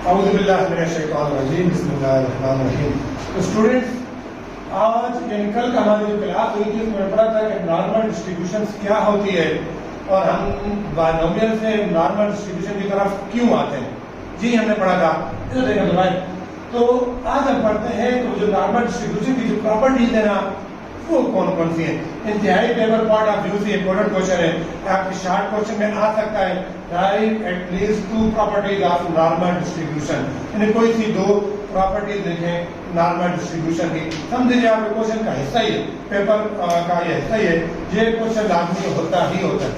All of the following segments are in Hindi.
तो स्टूडेंट्स, आज यानी कल का हमारी जो क्लास हुई थी उसमें पढ़ा था कि नॉर्मल डिस्ट्रीब्यूशन क्या होती है और हम बाइनोमियल से नॉर्मल डिस्ट्रीब्यूशन की तरफ क्यों आते हैं। जी हमने पढ़ा था, इधर देखा तो भाई। तो आज हम पढ़ते हैं तो जो नॉर्मल डिस्ट्रीब्यूशन की जो प्रॉपर्टीज है ना वो कौन कौन सी है। इंतहाई पेपर पॉइंट ऑफ व्यू से इम्पोर्टेंट क्वेश्चन है, आपके शॉर्ट क्वेश्चन में आ सकता है। Right at least 2 properties of normal distribution, यानी कोई सी 2 प्रॉपर्टीज लिखें नॉर्मल डिस्ट्रीब्यूशन की। समझिए आपके क्वेश्चन का हिस्सा ही है, पेपर का ये हिस्सा ही है, ये क्वेश्चन लाजमी होता ही होता है।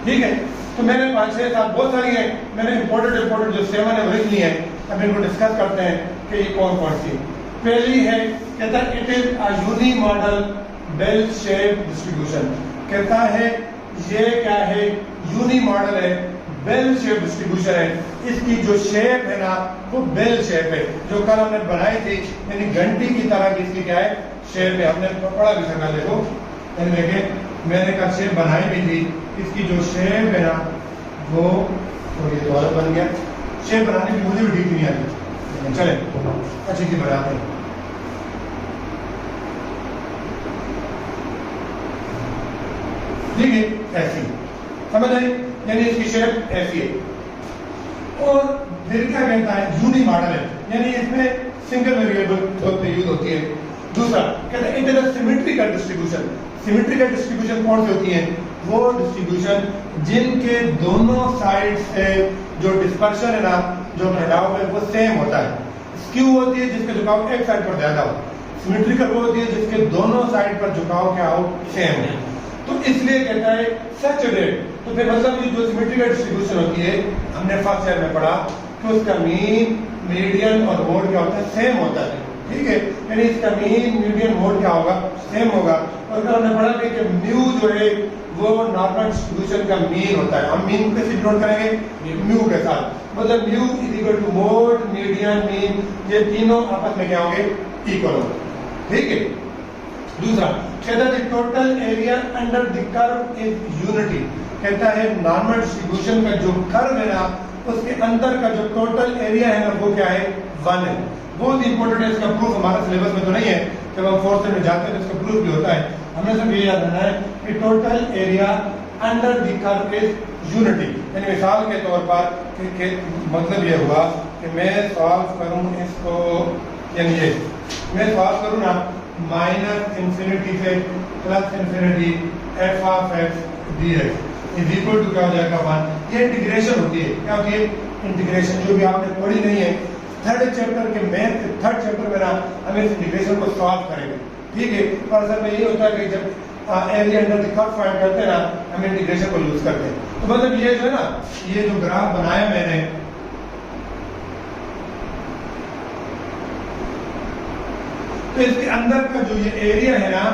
ठीक है, तो मैंने 5-6 7 बहुत सारी है, मैंने इम्पोर्टेंट जो 7 है वो लिख ली है। अब इनको डिस्कस करते हैं कि ये कौन कौन सी। पहली है, कहता है it is a unimodal bell shape distribution. कहता है ये क्या है, यूनी मॉडल है, बेल शेप डिस्ट्रीब्यूशन है। इसकी जो शेप है ना वो बेल शेप है, जो कल हमने बनाई थी, यानी घंटी की तरह की इसकी क्या है शेप है। हमने पढ़ा भी सका, देखो मैंने कल शेप बनाई भी थी। इसकी जो शेप है ना वो ये दोबारा बन गया। शेप बनाने की मुझे भी ठीक नहीं आई, चले अच्छी सी बनाते हैं। ठीक है, ऐसी समझ आई, यानी इसकी शेप ऐसी है। और फिर क्या कहता है, यूनी मॉडल है, यानी इसमें सिंगल वेरिएबल यूज होती है। दूसरा कहता है it is a symmetrical distribution. Symmetrical distribution कौन सी होती है, वो डिस्ट्रीब्यूशन जिनके दोनों साइड से जो डिस्पर्शन है ना, जो घटाव है वो सेम होता है। स्क्यू होती है जिसका झुकाव एक साइड पर ज्यादा हो। सिमेट्रिकल वो होती है जिसके दोनों साइड पर झुकाव क्या हो, सेम हो। तो इसलिए कहता है सैचुरेट। तो फिर मतलब ये जो सिमेट्रिकल डिस्ट्रीब्यूशन होती है, हमने फर्स्ट ईयर में पढ़ा कि उसका मीन, मीडियन और मोड क्या होता है, सेम होता है। ठीक है, यानी इसका मीन, मीडियन, मोड क्या होगा, सेम होगा। और फिर हमने पढ़ा कि म्यू जो है वो नॉर्मल डिस्ट्रीब्यूशन का मीन होता है। हम मीन कैसे डिनोट करेंगे, म्यू के साथ। मतलब mu is equal to mode, median, mean, ये तीनों आपस में क्या होंगे, इक्वल होंगे। ठीक है। दूसरा कहता है total area under the curve is unity. कहता है नॉर्मल डिस्ट्रीब्यूशन का जो कर्व है ना उसके अंदर का जो टोटल एरिया है ना वो क्या है, 1 है। बहुत इंपॉर्टेंट है, इसका प्रूफ हमारे सिलेबस में तो नहीं है, जब हम 4th में जाते हैं तो इसका प्रूफ भी होता है। हमें सब ये याद रखना है कि total area under the curve is unity. यानी मिसाल के तौर पर कि मतलब ये हुआ कि मैं सॉल्व करूं इसको, यानी ये मैं सॉल्व करूं ना माइनस इंफिनिटी से plus infinity f of x d x is equal to क्या हो जाएगा 1। ये इंटीग्रेशन होती है, क्या होती है, इंटीग्रेशन, जो भी आपने पढ़ी नहीं है। थर्ड चैप्टर में ना हम इस इंटीग्रेशन को सॉल्व करेंगे। ठीक है, और असल में ये होता है कि जब area under the curve find करते हैं ना, हम इंटीग्रेशन को यूज करते हैं। तो मतलब ये जो है ना, ये जो ग्राफ बनाया मैंने, तो इसके अंदर का जो ये एरिया है ना,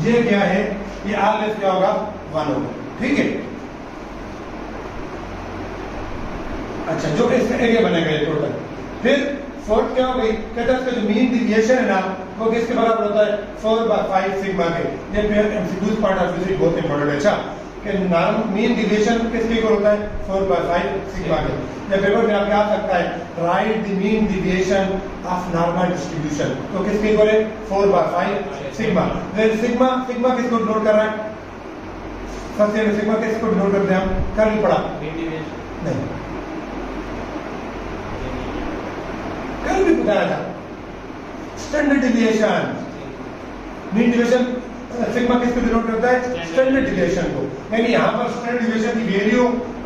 ये क्या है, ये आर क्या होगा, 1 होगा। ठीक है, अच्छा, जो इसका एरिया बनेगा ये टोटल। फिर फोर्थ क्या हो गई, कहता है इसका जो मीन डिविएशन है ना वो किसके बराबर होता है, 4/5 सिग्मा के। ये फिर एमसीक्यू पार्ट ऑफ व्यू बहुत इंपॉर्टेंट है। अच्छा, कि मीन डिविएशन किसके इक्वल होता है, 4/5 सिग्मा के। या पेपर में आपके आ सकता है right the mean deviation of normal distribution, तो किसके इक्वल है, 4/5 सिग्मा। फिर सिग्मा किसको डिनोट कर रहा है, सबसे सिग्मा किसको डिनोट करते हैं, हम कल भी पढ़ा नहीं, कल भी बताया था, standard deviation. Mean deviation sigma किसको डिनोट करता है, स्टैंडर्ड डिविएशन को। यानी यहाँ पर स्टैंडर्ड डिविएशन की value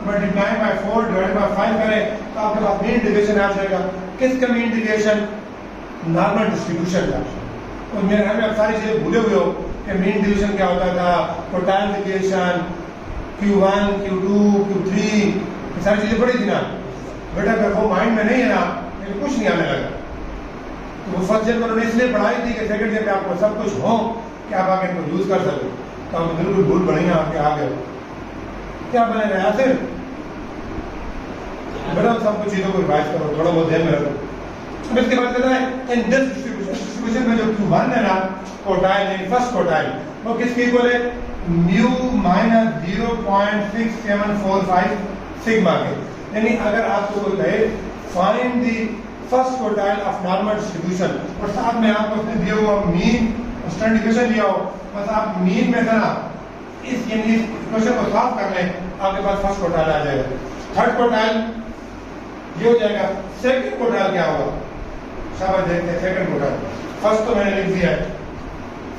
multiply by 4 divided by 5 करें तो आपके पास मीन डिविएशन आ जाएगा। किसका मीन डिविएशन, नॉर्मल डिस्ट्रीब्यूशन का। और मेरे घर में आप सारी चीजें भूले हुए हो कि मीन डिविएशन क्या होता था, quartile deviation, Q1, Q2, Q3, ये सारी चीजें पढ़ी थी ना बेटा। अगर वो माइंड में नहीं है ना, कुछ नहीं आने लगा। तो वो फर्स्ट ईयर में उन्होंने इसलिए पढ़ाई थी कि सेकंड ईयर में आपको सब कुछ हो कि आप आगे इनको यूज कर सको। तो हम बिल्कुल भूल बढ़िया आपके आ गए, क्या बने रहे फिर बेटा, सब कुछ चीजों को रिवाइज करो, थोड़ा बहुत ध्यान में रखो। अब इसके बाद कहता है इन दिस डिस्ट्रीब्यूशन में जो Q1 है ना, क्वार्टाइल है, फर्स्ट क्वार्टाइल, वो किसके इक्वल है, म्यू माइनस 0.6745 सिग्मा के। यानी अगर आपको कोई कहे find the first quartile of normal distribution. और साथ में आपको उसने दिया हुआ मीन स्टैंडर्ड डिवीजन लिया हो, बस आप मीन में से ना इस क्वेश्चन को सॉल्व कर लें, आपके पास फर्स्ट क्वार्टाइल आ जाएगा। थर्ड क्वार्टाइल ये हो जाएगा। सेकंड क्वार्टाइल क्या होगा? शाबाश, देखते हैं सेकंड क्वार्टाइल। फर्स्ट तो मैंने लिख दिया है,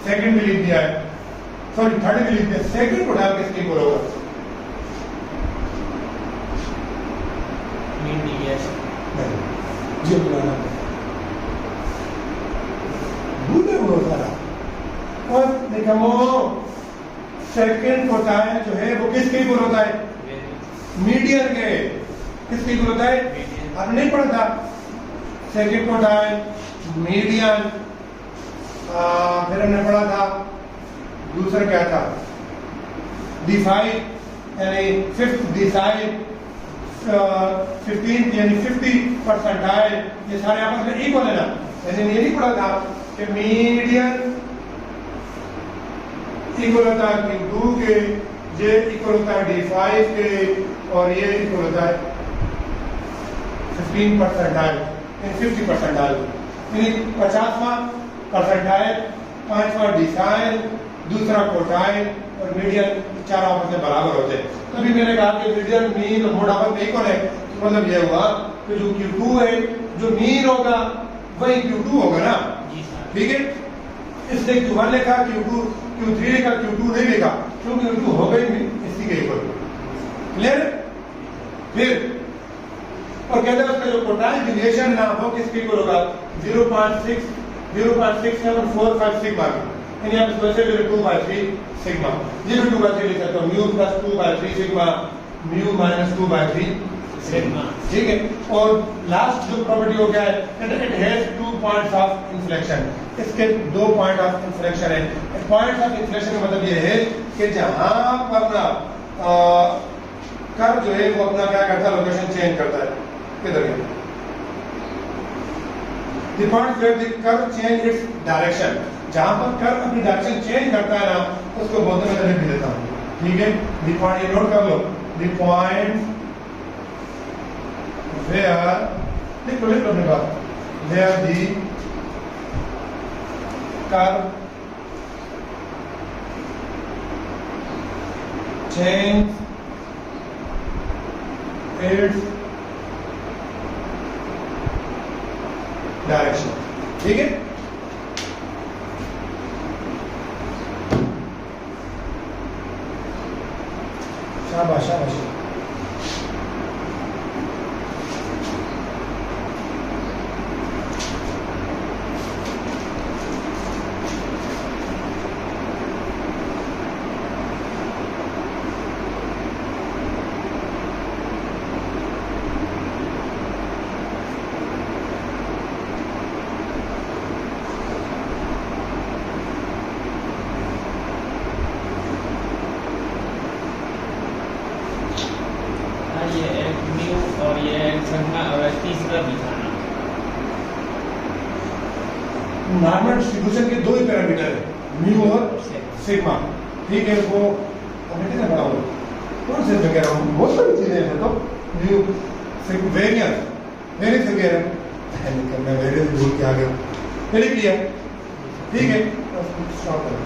सेकंड भी लिख दिया है, सॉरी थर्ड भी लिख दिया। सेकंड क्वार्टाइल किसके इक्वल होगा? ये बुलाना भूले वो सारा। और देखो सेकंड क्वार्टाइल जो है वो किसके इक्वल होता है? मीडियन के। किसके इक्वल होता है? आपने नहीं पढ़ा था? सेकंड क्वार्टाइल, मीडियन, फिर हमने पढ़ा था दूसरा क्या था? डिसाइड यानी फिफ्थ डिसाइड, 15 यानी 50% ये सारे आपस में इक्वल है ना। यानी ये नहीं पढ़ा था कि मीडियन इक्वल होता है Q2 के, ये इक्वल होता है D5 के, और ये इक्वल होता है 15% यानी 50%। यानी 50वां परसेंटाइल, 5वां डिसाइल, दूसरा क्वार्टाइल और मीडियन, चार आपस में बराबर होते हैं। तभी मैंने कहा कि मीडियन, मीन और मोड आपस में इक्वल है। तो मतलब ये हुआ कि जो Q2 है, जो मीन होगा वही Q2 होगा ना। ठीक है, इसलिए Q1 लिखा, Q2, Q3 लिखा, Q2 नहीं लिखा, क्योंकि Q2 हो गई इसी के इक्वल। क्लियर? फिर और कहते हैं उसका जो क्वार्टाइल डिविएशन ना वो किसके इक्वल होगा? 0.6745 सिग्मा की। यानी आप इसको ऐसे 2/3 सिग्मा, 2/3 लिख सकते हो, mu plus 2/3 sigma, mu minus 2/3 sigma. ठीक है, और लास्ट जो प्रॉपर्टी हो गया है, it has 2 points of inflection. इसके 2 पॉइंट ऑफ इंफ्लेक्शन है। पॉइंट्स ऑफ इंफ्लेक्शन का मतलब ये है कि जहां पर ना कर्व जो है वो अपना क्या करता है? लोकेशन चेंज करता है। किधर है? The point where the curve change its direction, जहां पर कर्व अपनी डायरेक्शन चेंज करता है ना, उसको बोलते हैं, मैं लिख देता हूं। ठीक है, the point, ये नोट कर लो, the point where, लिख लो अपने पास, where the curve change its direction. ठीक है, शाबाश शाबाश। नॉर्मल डिस्ट्रीब्यूशन के 2 ही पैरामीटर है, म्यू और सिग्मा। ठीक है, वो हमें कितना पढ़ा हुआ? कौन से कह रहा हूँ, बहुत सारी चीजें हैं। तो म्यू, वेरियंस, वेरियंस से कह रहा हूँ, मैं वेरियंस भूल के आ गया। लिख लिया। ठीक है, स्टॉप करो।